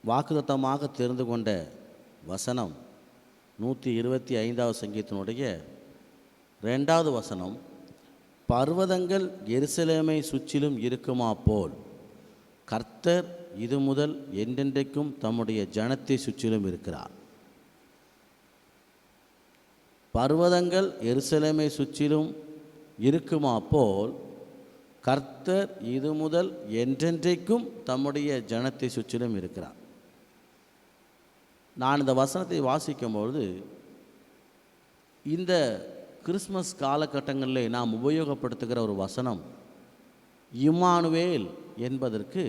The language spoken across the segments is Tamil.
வாக்குத்தத்தமாக தெரிந்து கொண்ட வசனம் 125வது சங்கீதத்தினுடைய 2வது வசனம், பர்வதங்கள் எருசலேமை சுற்றிலும் இருக்குமா போல் கர்த்தர் இது முதல் என்றென்றைக்கும் தம்முடைய ஜனத்தை சுற்றிலும் இருக்கிறார். பர்வதங்கள் எருசலேமை சுற்றிலும் இருக்குமா போல் கர்த்தர் இது முதல் என்றென்றைக்கும் தம்முடைய ஜனத்தை சுற்றிலும் இருக்கிறார். நான் இந்த வசனத்தை வாசிக்கும்பொழுது இந்த கிறிஸ்மஸ் காலகட்டங்களில் நாம் உபயோகப்படுத்துகிற ஒரு வசனம் இம்மானுவேல் என்பதற்கு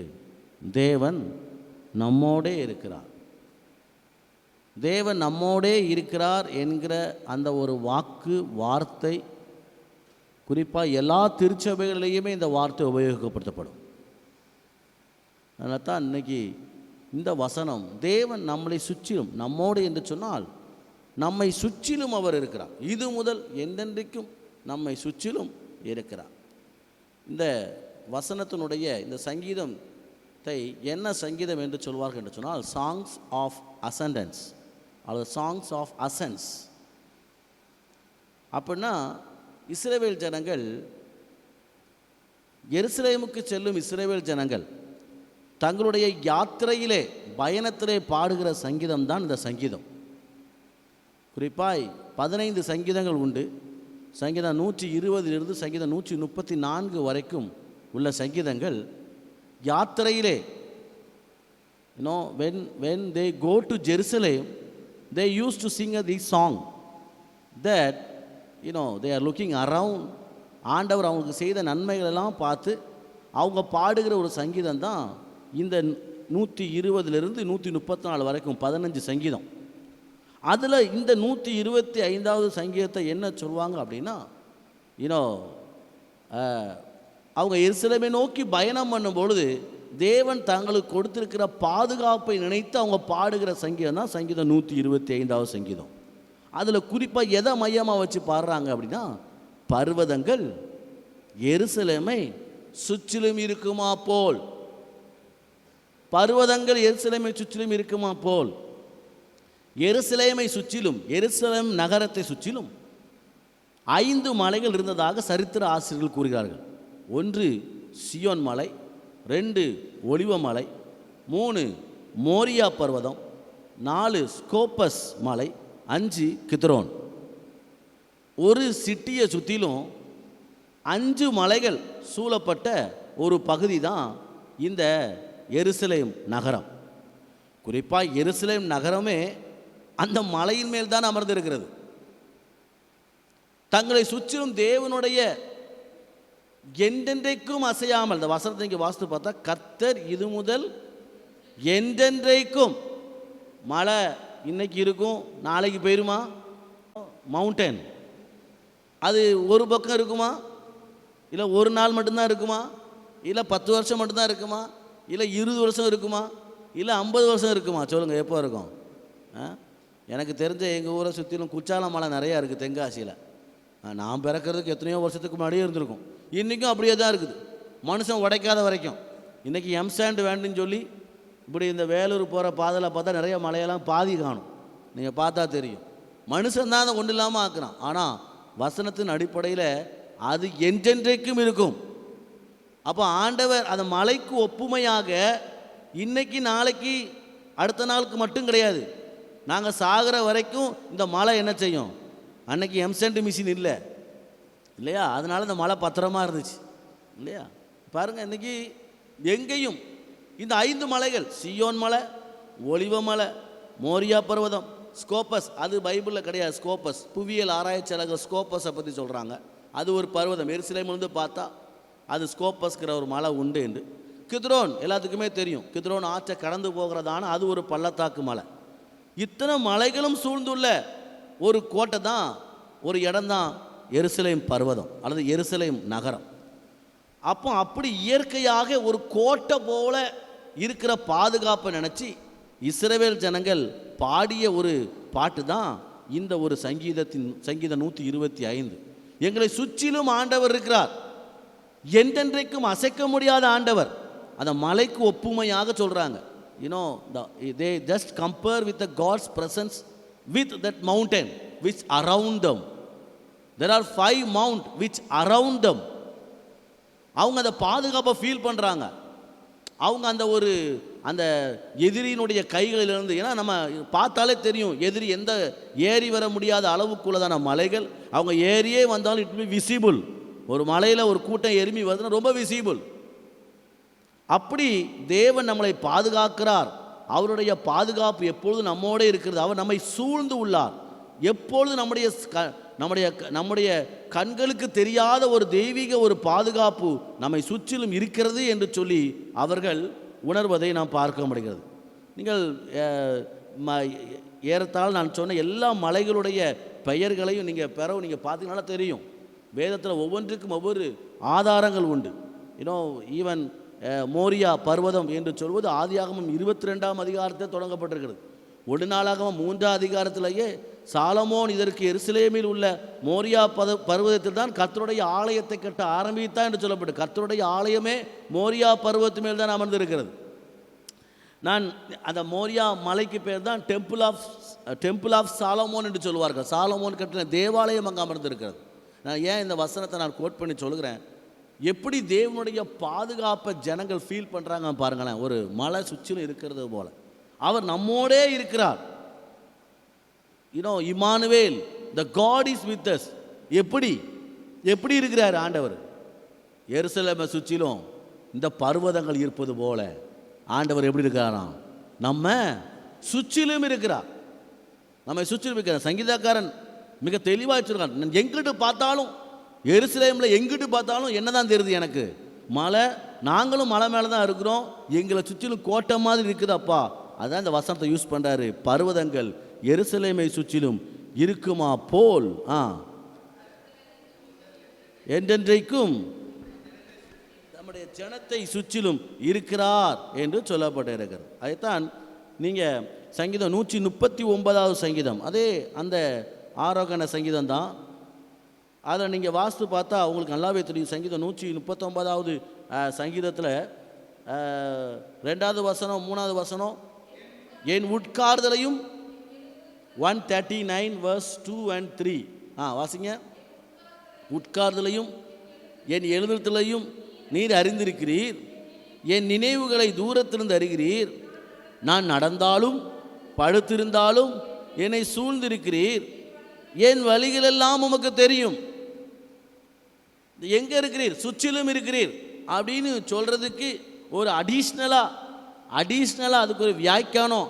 தேவன் நம்மோடே இருக்கிறார். தேவன் நம்மோடே இருக்கிறார் என்கிற அந்த ஒரு வார்த்தை குறிப்பாக எல்லா திருச்சபைகளிலையுமே இந்த வார்த்தை உபயோகப்படுத்தப்படும். அதனால தான் இன்றைக்கி இந்த வசனம் தேவன் நம்மளை சுற்றிலும், நம்மோடு என்று சொன்னால் நம்மை சுற்றிலும் அவர் இருக்கிறார். இது முதல் என்றென்றைக்கும் நம்மை சுற்றிலும் இருக்கிறார். இந்த வசனத்தினுடைய இந்த சங்கீதத்தை என்ன சங்கீதம் என்று சொல்வார்கள் என்று சொன்னால் சாங்ஸ் ஆஃப் அசண்டன்ஸ் அல்லது சாங்ஸ் ஆஃப் அசன்ஸ். அப்படின்னா இஸ்ரவேல் ஜனங்கள், எருசலேமுக்கு செல்லும் இஸ்ரவேல் ஜனங்கள் தங்களுடைய யாத்திரையிலே பயணத்திலே பாடுகிற சங்கீதம் தான் இந்த சங்கீதம். குறிப்பாய் 15 சங்கீதங்கள் உண்டு. சங்கீதம் 120 சங்கீதம் 134 வரைக்கும் உள்ள சங்கீதங்கள் யாத்திரையிலே, when they go to Jerusalem, they used to sing this song that they are looking around. ஆண்டவர் அவங்களுக்கு செய்த நன்மைகள் எல்லாம் பார்த்து அவங்க பாடுகிற ஒரு சங்கீதம் தான் இந்த 120 134 வரைக்கும் 15 சங்கீதம். அதில் இந்த 125வது சங்கீதத்தை என்ன சொல்லுவாங்க அப்படின்னா, அவங்க எருசலேமை நோக்கி பயணம் பண்ணும் பொழுது தேவன் தங்களுக்கு கொடுத்திருக்கிற பாதுகாப்பை நினைத்து அவங்க பாடுகிற சங்கீதம் தான் சங்கீதம் 125வது சங்கீதம். அதில் குறிப்பாக எதை மையமாக வச்சு பாடுறாங்க அப்படின்னா, பர்வதங்கள் எருசலேமை சுற்றிலும் இருக்குமா போல், பர்வதங்கள் எருசலேமை சுற்றிலும் இருக்குமா போல். எருசலேமை சுற்றிலும், எருசலேம் நகரத்தை சுற்றிலும் 5 மலைகள் இருந்ததாக சரித்திர ஆசிரியர்கள் கூறுகிறார்கள். 1 சியோன் மலை, 2 ஒலிவ மலை, 3 மோரியா பர்வதம், 4 ஸ்கோப்பஸ் மலை, 5 கித்ரோன். ஒரு சிட்டியை சுற்றிலும் 5 மலைகள் சூழப்பட்ட ஒரு பகுதி தான் இந்த எருசலேம் நகரம். குறிப்பாக எருசலேம் நகரமே அந்த மலையின் மேல் தான் அமர்ந்திருக்கிறது. தங்களை சுற்றிலும் தேவனுடைய என்றென்றைக்கும் அசையாமல், இந்த வசனத்தை இங்கே வாசித்து பார்த்தா கர்த்தர் இது முதல் என்றென்றைக்கும், மழை இன்னைக்கு இருக்கும் நாளைக்கு போயிருமா? மவுண்டன் அது ஒரு பக்கம் இருக்குமா? இல்லை ஒரு நாள் மட்டும்தான் இருக்குமா? இல்லை 10 வருஷம் மட்டும்தான் இருக்குமா? இல்லை 20 வருஷம் இருக்குமா? இல்லை 50 வருஷம் இருக்குமா? சொல்லுங்கள், எப்போ இருக்கும்? எனக்கு தெரிஞ்ச எங்கள் ஊரை சுற்றிலும் குற்றால மலை நிறையா இருக்குது தென்காசியில். நான் பிறக்கிறதுக்கு எத்தனையோ வருஷத்துக்கு முன்னாடியே இருந்திருக்கும். இன்றைக்கும் அப்படியே தான் இருக்குது, மனுஷன் உடைக்காத வரைக்கும். இன்றைக்கி எம்சாண்ட் வேண்டுன்னு சொல்லி இப்படி இந்த வேலூர் போகிற பாதையில் பார்த்தா நிறைய மலையெல்லாம் பாதி காணும். நீங்கள் பார்த்தா தெரியும், மனுஷன் தான் அதை ஒன்றும் இல்லாமல் ஆக்குறான். ஆனால் வசனத்தின் அடிப்படையில் அது என்றென்றைக்கும் இருக்கும். அப்போ ஆண்டவர் அந்த மலைக்கு ஒப்புமையாக இன்னைக்கு நாளைக்கு அடுத்த நாளுக்கு மட்டும் கிடையாது, நாங்கள் சாகிற வரைக்கும் இந்த மலை என்ன செய்யும்? அன்னைக்கு எம்சென்ட் மிஷின் இல்லை இல்லையா? அதனால இந்த மலை பத்திரமா இருந்துச்சு இல்லையா? பாருங்கள், இன்றைக்கி எங்கேயும் இந்த 5 மலைகள், சியோன் மலை, ஒலிவ மலை, மோரியா பர்வதம், ஸ்கோப்பஸ், அது பைபிளில் கிடையாது. ஸ்கோப்பஸ் புவியியல் ஆராய்ச்சியாளர்கள் ஸ்கோப்பஸை பற்றி சொல்கிறாங்க. அது ஒரு பர்வதம், எருசலேமிலிருந்து பார்த்தா அது ஸ்கோப்பஸ்கிற ஒரு மலை உண்டு என்று. கித்ரோன் எல்லாத்துக்குமே தெரியும், கித்ரோன் ஆற்றை கடந்து போகிறதான அது ஒரு பள்ளத்தாக்கு மலை. இத்தனை மலைகளும் சூழ்ந்துள்ள ஒரு கோட்டை தான், ஒரு இடம்தான் எருசலேம் பர்வதம் அல்லது எருசலேம் நகரம். அப்போ அப்படி இயற்கையாக ஒரு கோட்டை போல இருக்கிற பாதுகாப்பை நினச்சி இஸ்ரவேல் ஜனங்கள் பாடிய ஒரு பாட்டு தான் இந்த ஒரு சங்கீதம் 125. எங்களை சுற்றிலும் ஆண்டவர் இருக்கிறார், என்றென்றைக்கும் அசைக்க முடியாத ஆண்டவர். அந்த மலைக்கு ஒப்புமையாக சொல்கிறாங்க. they just compare with the God's presence with that mountain which around them. There are 5 mount which around them. அவங்க அந்த பாதுகாப்பை ஃபீல் பண்ணுறாங்க. அவங்க அந்த எதிரியினுடைய கைகளிலிருந்து, ஏன்னா நம்ம பார்த்தாலே தெரியும் எதிரி எந்த ஏறி வர முடியாத அளவுக்குள்ளதான மலைகள். அவங்க ஏறியே வந்தாலும் இட் பி விசிபிள். ஒரு மலையில் ஒரு கூட்டம் எருமி வருதுன்னா ரொம்ப விசிபிள். அப்படி தேவன் நம்மளை பாதுகாக்கிறார். அவருடைய பாதுகாப்பு எப்பொழுது நம்மோடு இருக்கிறது. அவர் நம்மை சூழ்ந்து உள்ளார். எப்பொழுது நம்முடைய கண்களுக்கு தெரியாத ஒரு தெய்வீக ஒரு பாதுகாப்பு நம்மை சுற்றிலும் இருக்கிறது என்று சொல்லி அவர்கள் உணர்வதை நாம் பார்க்க முடிகிறது. நீங்கள் ஏறத்தாழ நான் சொன்ன எல்லா மலைகளுடைய பெயர்களையும் நீங்கள் பார்த்தீங்கன்னா தெரியும். வேதத்தில் ஒவ்வொன்றுக்கும் ஒவ்வொரு ஆதாரங்கள் உண்டு. ஈவன் மோரியா பர்வதம் என்று சொல்வது ஆதியாகமம் 22ஆம் அதிகாரத்தில் தொடங்கப்பட்டிருக்கிறது. ஒரு நாளாகமம் 3ஆம் அதிகாரத்திலேயே சாலமோன் இதற்கு எருசலேமில் உள்ள மோரியா பர்வதத்தில் தான் கர்த்தருடைய ஆலயத்தை கட்ட ஆரம்பித்தான் என்று சொல்லப்பட்டு, கர்த்தருடைய ஆலயமே மோரியா பர்வதத்து மேல் தான் அமர்ந்திருக்கிறது. நான் அந்த மோரியா மலைக்கு பேர் தான் டெம்பிள் ஆஃப் சாலமோன் என்று சொல்லுவார்கள். சாலமோன் கட்டின தேவாலயம் அங்கே அமர்ந்திருக்கிறது. நான் ஏன் இந்த வசனத்தை நான் கோட் பண்ணி சொல்கிறேன், எப்படி தேவனுடைய பாதுகாப்பை ஜனங்கள் ஃபீல் பண்ணுறாங்க பாருங்களேன். ஒரு மலை சுற்றிலும் இருக்கிறது போல அவர் நம்மோடே இருக்கிறார். Emmanuel, the God is with us. எப்படி இருக்கிறார் ஆண்டவர்? எருசலேமை சுற்றிலும் இந்த பர்வதங்கள் இருப்பது போல ஆண்டவர் எப்படி இருக்கிறாராம்? நம்ம சுற்றிலும் இருக்கிறார். நம்ம சுற்றிலும் இருக்கிறார். சங்கீதக்காரன் மிக தெளிவாக வச்சிருக்கான். எங்கிட்டு பார்த்தாலும் எருசலேமில் எங்கிட்டு பார்த்தாலும் என்னதான் தெரியுது எனக்கு? மலை. நாங்களும் மலை மேலே தான் இருக்கிறோம். எங்களை சுற்றிலும் கோட்டை மாதிரி இருக்குதுப்பா. அதான் இந்த வசனத்தை யூஸ் பண்ணுறாரு. பர்வதங்கள் எருசலேமை சுற்றிலும் இருக்குமா போல் என்றென்றைக்கும் நம்முடைய ஜனத்தை சுற்றிலும் இருக்கிறார் என்று சொல்லப்பட்டிருக்கிறது. அதைத்தான் நீங்கள் சங்கீதம் 139வது சங்கீதம், அதே அந்த ஆரோகண சங்கீதம் தான். அதை நீங்கள் வாஸ்து பார்த்தா உங்களுக்கு நல்லாவே தெரியும். சங்கீதம் 139வது சங்கீதத்தில் 2வது வசனம் 3வது வசனம், என் உட்கார்தலையும் 139 verse 2 and 3 வாசிங்க. உட்கார்தலையும் என் எழுதலையும் நீர் அறிந்திருக்கிறீர், என் நினைவுகளை தூரத்திலிருந்து அறிகிறீர். நான் நடந்தாலும் படுத்திருந்தாலும் என்னை சூழ்ந்திருக்கிறீர், என் வழிகளெல்லாம் உமக்கு தெரியும். எங்கே இருக்கிறீர்? சுற்றிலும் இருக்கிறீர் அப்படின்னு சொல்கிறதுக்கு ஒரு அடிஷ்னலாக அதுக்கு ஒரு வியாக்கியானம்.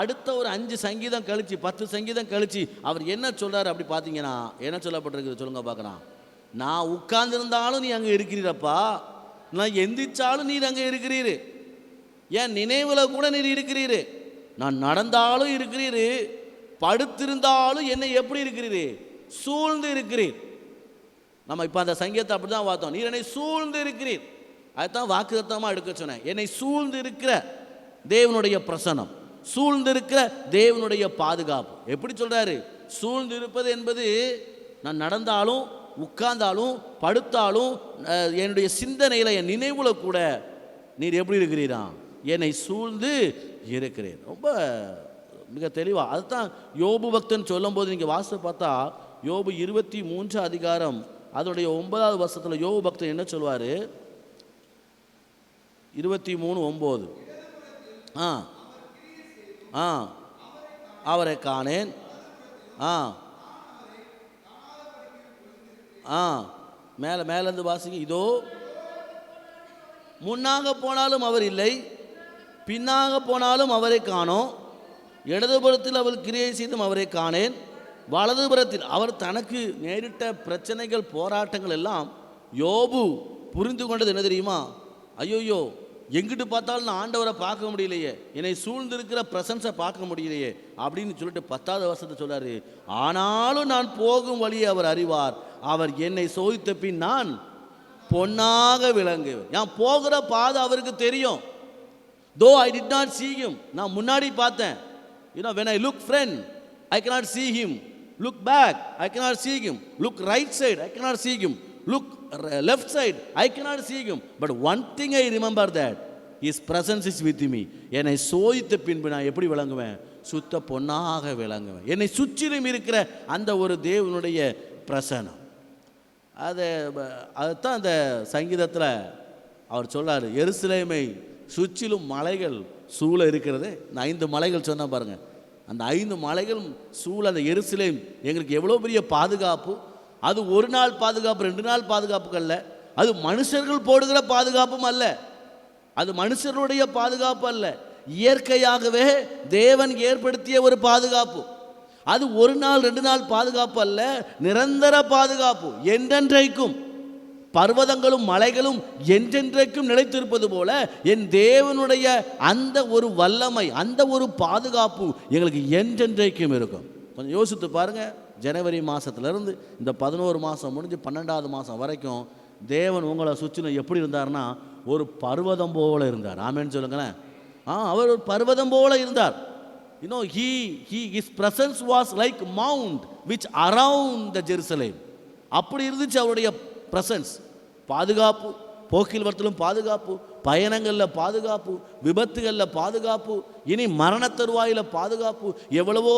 அடுத்த ஒரு 5 சங்கீதம் கழிச்சு 10 சங்கீதம் கழிச்சு அவர் என்ன சொல்கிறார் அப்படி பார்த்தீங்கன்னா என்ன சொல்லப்பட்டிருக்குது சொல்லுங்க பார்க்கலாம். நான் உட்கார்ந்துருந்தாலும் நீ அங்கே இருக்கிறீரப்பா, நான் எந்திரிச்சாலும் நீர் அங்கே இருக்கிறீர், என் நினைவில் கூட நீர் இருக்கிறீர், நான் நடந்தாலும் இருக்கிறீர், படுத்திருந்தாலும் என்னை எப்படி இருக்கிறீர்? சூழ்ந்து இருக்கிறீர். நம்ம இப்போ அந்த சங்கீதத்தை அப்படி தான் பார்த்தோம். நீர் என்னை சூழ்ந்து இருக்கிறீர். அதுதான் வாக்குத்தத்தமாக எடுக்க சொன்னேன். என்னை சூழ்ந்து இருக்கிற தேவனுடைய பிரசன்னம், சூழ்ந்து இருக்கிற தேவனுடைய பாதுகாப்பு. எப்படி சொல்கிறாரு? சூழ்ந்து இருப்பது என்பது நான் நடந்தாலும் உட்கார்ந்தாலும் படுத்தாலும் என்னுடைய சிந்தனையில் என் நினைவுல கூட நீர் எப்படி இருக்கிறீரா? என்னை சூழ்ந்து இருக்கிறேன். ரொம்ப மிக தெளிவாக அதுதான் யோபு பக்தன் சொல்லும் போது நீங்கள் வாசித்து பார்த்தா யோபு 23 அதிகாரம் அதனுடைய 9வது வசனத்தில் யோபு பக்தன் என்ன சொல்வார்? 23:9 அவரை காணேன். மேலேருந்து வாசிங்க. இதோ முன்னாக போனாலும் அவர் இல்லை, பின்னாக போனாலும் அவரை காணோம், இடதுபுறத்தில் அவர் கிரியை செய்தும் அவரை காணேன், வலதுபுறத்தில். அவர் தனக்கு நேரிட்ட பிரச்சனைகள் போராட்டங்கள் எல்லாம் யோபு புரிந்து கொண்டது என்ன தெரியுமா? ஐயோயோ, எங்கிட்டு பார்த்தாலும் நான் ஆண்டவரை பார்க்க முடியலையே, என்னை சூழ்ந்திருக்கிற பிரசன்ஸை பார்க்க முடியலையே அப்படின்னு சொல்லிட்டு 10வது வசனத்தை சொல்றாரு. ஆனாலும் நான் போகும் வழியை அவர் அறிவார், அவர் என்னை சோதித்த பின் நான் பொன்னாக விளங்குவேன். நான் போகிற பாதை அவருக்கு தெரியும். தோ I did not see him, நான் முன்னாடி பார்த்தேன். when I look front I cannot see him, look back I cannot see him, look right side I cannot see him, look left side I cannot see him, but one thing I remember that His presence is with me. என்னை சோதித்த பின்பு நான் எப்படி விளங்குவேன்? சுத்த பொன்னாக விளங்குவேன். என்னை சுற்றிலும் இருக்கிற அந்த ஒரு தேவனுடைய பிரசனம். அதுதான் அந்த சங்கீதத்தில் அவர் சொல்றாரு, எருசலேமை சுற்றிலும் மலைகள் சூழ இருக்கிறது. இந்த 5 மலைகள் சொன்ன பாருங்க, அந்த 5 மலைகளும் சூழ அந்த எருசலேம் எங்களுக்கு எவ்வளோ பெரிய பாதுகாப்பு. அது ஒரு நாள் பாதுகாப்பு, 2 நாள் பாதுகாப்புகள் அல்ல. அது மனுஷர்கள் போடுகிற பாதுகாப்பும் அல்ல, அது மனுஷருடைய பாதுகாப்பு அல்ல, இயற்கையாகவே தேவன் ஏற்படுத்திய ஒரு பாதுகாப்பு. அது ஒரு நாள் 2 நாள் பாதுகாப்பு அல்ல, நிரந்தர பாதுகாப்பு. என்றென்றைக்கும் பர்வதங்களும் மலைகளும் என்றென்றைக்கும் நிலைத்திருப்பது போல என் தேவனுடைய அந்த ஒரு வல்லமை, அந்த ஒரு பாதுகாப்பு எங்களுக்கு என்றென்றைக்கும் இருக்கும். கொஞ்சம் யோசித்து பாருங்க, ஜனவரி மாதத்துலேருந்து இந்த 11 மாதம் முடிஞ்சு 12வது மாதம் வரைக்கும் தேவன் உங்களை சுற்றிலும் எப்படி இருந்தார்னா ஒரு பர்வதம் போல இருந்தார். ஆமேன்னு சொல்லுங்களேன். அவர் ஒரு பர்வதம் போல இருந்தார். His presence was like mount which around the Jerusalem. அப்படி இருந்துச்சு அவருடைய பிரசன்ஸ். பாதுகாப்பு, போக்கில் வரத்திலும் பாதுகாப்பு, பயணங்களில் பாதுகாப்பு, விபத்துகளில் பாதுகாப்பு, இனி மரண தருவாயில் பாதுகாப்பு. எவ்வளவோ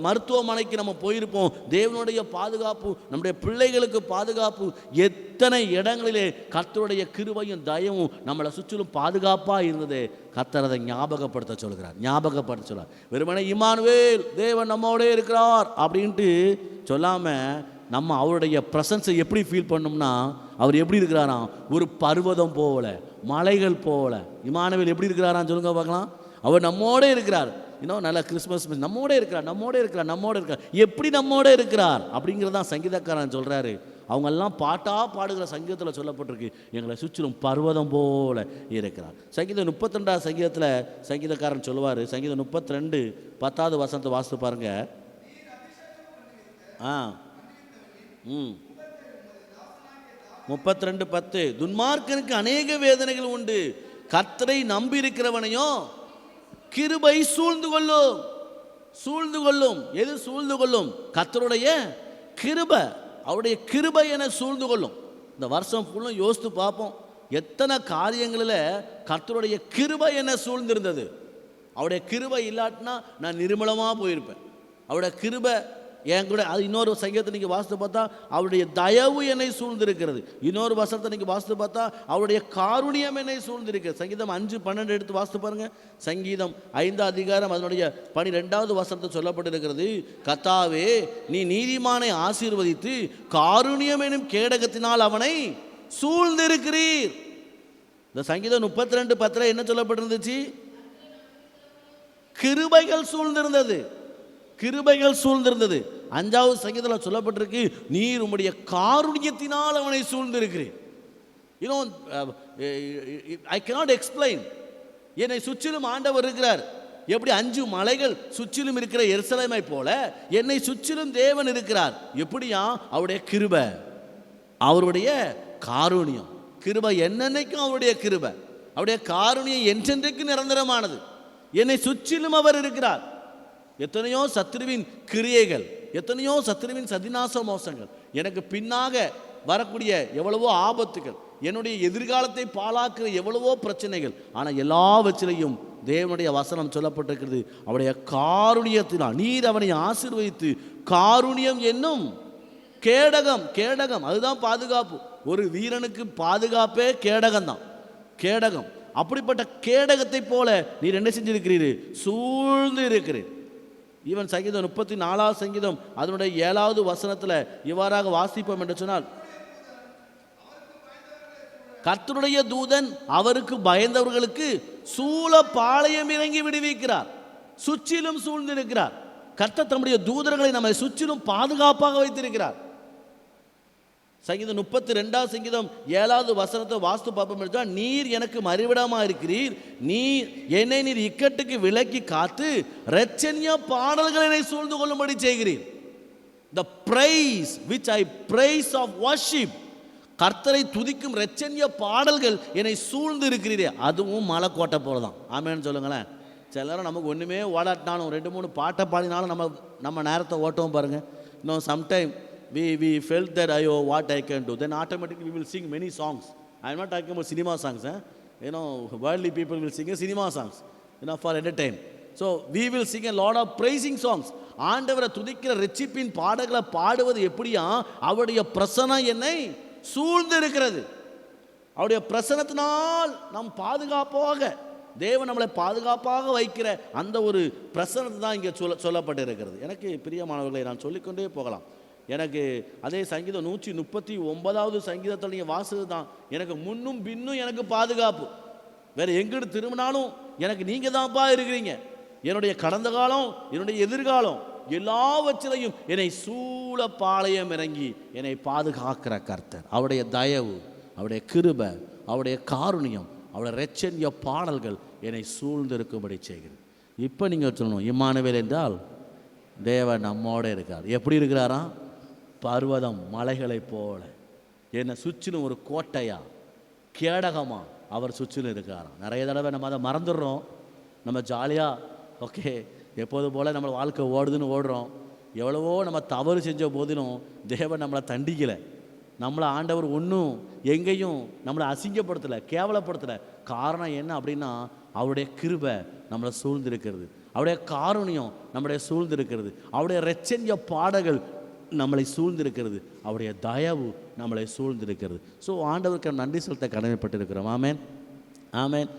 மருத்துவமனைக்கு நம்ம போயிருப்போம், தேவனுடைய பாதுகாப்பு, நம்முடைய பிள்ளைகளுக்கு பாதுகாப்பு. எத்தனை இடங்களிலே கர்த்தருடைய கிருபையும் தயவும் நம்மளை சுற்றிலும் பாதுகாப்பாக இருந்தது. கர்த்தர் அதை ஞாபகப்படுத்த சொல்கிறார். வெறுமனே இம்மானுவேல் தேவன் நம்மோடே இருக்கிறார் அப்படின்ட்டு சொல்லாமல் நம்ம அவருடைய பிரசன்ஸை எப்படி ஃபீல் பண்ணோம்னா, அவர் எப்படி இருக்கிறாராம்? ஒரு பர்வதம் போல, மலைகள் போல. இம்மானுவேல் எப்படி இருக்கிறாராம் சொல்லுங்க பார்க்கலாம். அவர் நம்மோட இருக்கிறார். நல்ல கிறிஸ்மஸ் நம்மோட இருக்கிறார். எப்படி நம்மோட இருக்கிறார் அப்படிங்கிறதான் சங்கீதக்காரன் சொல்கிறாரு. அவங்கெல்லாம் பாட்டாக பாடுகிற சங்கீதத்தில் சொல்லப்பட்டிருக்கு, எங்களை சுற்றிலும் பர்வதம் போல இருக்கிறார். சங்கீதம் 32 சங்கீதத்தில் சங்கீதக்காரன் சொல்லுவார். சங்கீதம் 32 10வது வசனத்தை வாசித்து பாருங்க. 32:10 துன்மார்க்கனுக்கு அநேக வேதனைகள் உண்டு, கர்த்தரை நம்பி இருக்கிறவனையோ கிருபை சூழ்ந்து கொள்ளும். எது சூழ்ந்து கொள்ளும்? கர்த்தருடைய கிருபை, அவருடைய கிருபை என சூழ்ந்து கொள்ளும். இந்த வருஷம் ஃபுல்லும் யோசித்து பார்ப்போம், எத்தனை காரியங்களில் கர்த்தருடைய கிருபை என்ன சூழ்ந்திருந்தது. அவருடைய கிருபை இல்லாட்டினா நான் நிர்மலமாக போயிருப்பேன். அவருடைய கிருபை என் கூட, அது இன்னொரு சங்கீதத்தை நீங்கள் வாசித்து பார்த்தா அவருடைய தயவு என்னை சூழ்ந்திருக்கிறது. இன்னொரு வசனத்தை நீங்கள் வாசித்து பார்த்தா அவருடைய காருணியம் என்னை சூழ்ந்திருக்கிறது. சங்கீதம் 5:12 எடுத்து வாசித்து பாருங்க. சங்கீதம் 5 அதிகாரம் அதனுடைய 12வது வசனத்தை சொல்லப்பட்டிருக்கிறது, கர்த்தாவே நீ நீதிமானை ஆசீர்வதித்து காருணியம் எனும் கேடகத்தினால் அவனை சூழ்ந்திருக்கிறீர். இந்த சங்கீதம் 32:10 என்ன சொல்லப்பட்டிருந்துச்சு? கிருபைகள் சூழ்ந்திருந்தது. 5வது சங்கீதத்தில் சொல்லப்பட்டிருக்கு, நீர் உம்முடைய காருண்யத்தினால் அவனை சூழ்ந்திருக்கிறீர். I cannot explain. என்னை சுற்றிலும் ஆண்டவர் இருக்கிறார். எப்படி 5 மலைகள் சுற்றிலும் இருக்கிற எருசலேமை போல என்னை சுற்றிலும் தேவன் இருக்கிறார். எப்படியா? அவருடைய கிருபை, அவருடைய காருண்யம். கிருபை என்னன்னைக்கும் அவருடைய கிருபை, அவருடைய காருண்யம் என்றென்றைக்கும் நிரந்தரமானது. என்னை சுற்றிலும் அவர் இருக்கிறார். எத்தனையோ சத்துருவின் கிரியைகள், எத்தனையோ சத்துருவின் சதிநாச மோசங்கள், எனக்கு பின்னாக வரக்கூடிய எவ்வளவோ ஆபத்துகள், என்னுடைய எதிர்காலத்தை பாழாக்குற எவ்வளவோ பிரச்சனைகள், ஆனால் எல்லாவற்றிலையும் தேவனுடைய வசனம் சொல்லப்பட்டிருக்கிறது, அவருடைய காருண்யத்தினால் நீர் அவனை ஆசீர்வதித்து காருண்யம் என்னும் கேடகம். அதுதான் பாதுகாப்பு. ஒரு வீரனுக்கு பாதுகாப்பே கேடகம். அப்படிப்பட்ட கேடகத்தை போல நீர் என்ன செஞ்சிருக்கிறீர்? சூழ்ந்து இருக்கிறீர். ஈவன் சங்கீதம் 34வது சங்கீதம் அதனுடைய 7வது வசனத்தில் இவ்வாறாக வாசிப்போம் என்று சொன்னால், கர்த்தருடைய தூதன் அவருக்கு பயந்தவர்களுக்கு சூழ பாளையம் இறங்கி விடுவிக்கிறார். சுற்றிலும் சூழ்ந்திருக்கிறார். கர்த்தர் தம்முடைய தூதர்களை நம்மை சுற்றிலும் பாதுகாப்பாக வைத்திருக்கிறார். சங்கீதம் 32வது சங்கீதம் 7வது வசனத்தை வாஸ்து பார்ப்போம் என்றால், நீர் எனக்கு மறைவிடமாக இருக்கிறீர், நீர் இக்கட்டுக்கு விலக்கி காத்து இரட்சணிய பாடல்களை என்னை சூழ்ந்து கொள்ளும்படி செய்கிறீர். The praise which I praise of worship, கர்த்தரை துதிக்கும் இரட்சணிய பாடல்கள் என்னை சூழ்ந்து இருக்கிறீரே, அதுவும் மலைக்கோட்டை போலதான். ஆமேன்னு சொல்லுங்களேன். சில நேரம் நமக்கு ஒன்றுமே ஓடாட்டினாலும் 2-3 பாட்டை பாடினாலும் நம்ம நேரத்தை ஓட்டவும் பாருங்க. இன்னும் sometime we felt that what I can do, then automatically we will sing many songs. I am not talking about cinema songs. worldly people will sing cinema songs, for entertainment. So we will sing a lot of praising songs. ஆண்டவரை துதிக்கிற ரட்சிப்பின் பாடல்களை பாடுவது எப்படியா? அவருடைய பிரசன்னம் என்னை சூழ்ந்து இருக்கிறது. அவருடைய பிரசன்னத்தினால் நாம் பாதுகாப்பாக, தேவன் நம்மளை பாதுகாப்பாக வைக்கிற அந்த ஒரு பிரசன்னத்தை தான் இங்கே சொல்லப்பட்டு இருக்கிறது. எனக்கு பிரியமானவர்களை நான் சொல்லிக்கொண்டே போகலாம். எனக்கு அதே சங்கீதம் 139வது சங்கீதத்தில் நீங்கள் வாசுது தான் எனக்கு முன்னும் பின்னும் எனக்கு பாதுகாப்பு. வேறு எங்கிட்டு திரும்பினாலும் எனக்கு நீங்கள் தான்ப்பா இருக்கிறீங்க. என்னுடைய கடந்த காலம், என்னுடைய எதிர்காலம் எல்லாவற்றிலையும் என்னை சூழ பாளையம் இறங்கி என்னை பாதுகாக்கிற கர்த்தர். அவருடைய தயவு, அவருடைய கிருபை, அவருடைய காருண்யம், அவருடைய இரட்சணிய பாடல்கள் என்னை சூழ்ந்திருக்கும்படி செய்கிறது. இப்போ நீங்கள் சொல்லணும், இம்மானுவேல் என்றால் தேவன் நம்மோட இருக்கார். எப்படி இருக்கிறாராம்? பர்வதம் மலைகளைப் போல என்னை சுற்றிலும் ஒரு கோட்டையா கேடகமாக அவர் சுற்றிலும் இருக்காராம். நிறைய தடவை நம்ம அதை மறந்துடுறோம். நம்ம ஜாலியாக ஓகே எப்போது போல் நம்ம வாழ்க்கை ஓடுதுன்னு ஓடுறோம். எவ்வளவோ நம்ம தவறு செஞ்ச போதிலும் தேவன் நம்மளை தண்டிக்கலை. நம்மளை ஆண்டவர் ஒன்றும் எங்கேயும் நம்மளை அசிங்கப்படுத்தலை, கேவலப்படுத்தலை. காரணம் என்ன அப்படின்னா அவருடைய கிருபை நம்மளை சூழ்ந்திருக்கிறது, அவருடைய காருண்யம் நம்மளை சூழ்ந்திருக்கிறது, அவருடைய இரட்சணிய பாடல்கள் நம்மளை சூழ்ந்திருக்கிறது, அவருடைய தயவு நம்மளை சூழ்ந்திருக்கிறது. ஸோ ஆண்டவருக்கு நன்றி செலுத்த கடமைப்பட்டிருக்கிறோம். ஆமேன், ஆமேன்.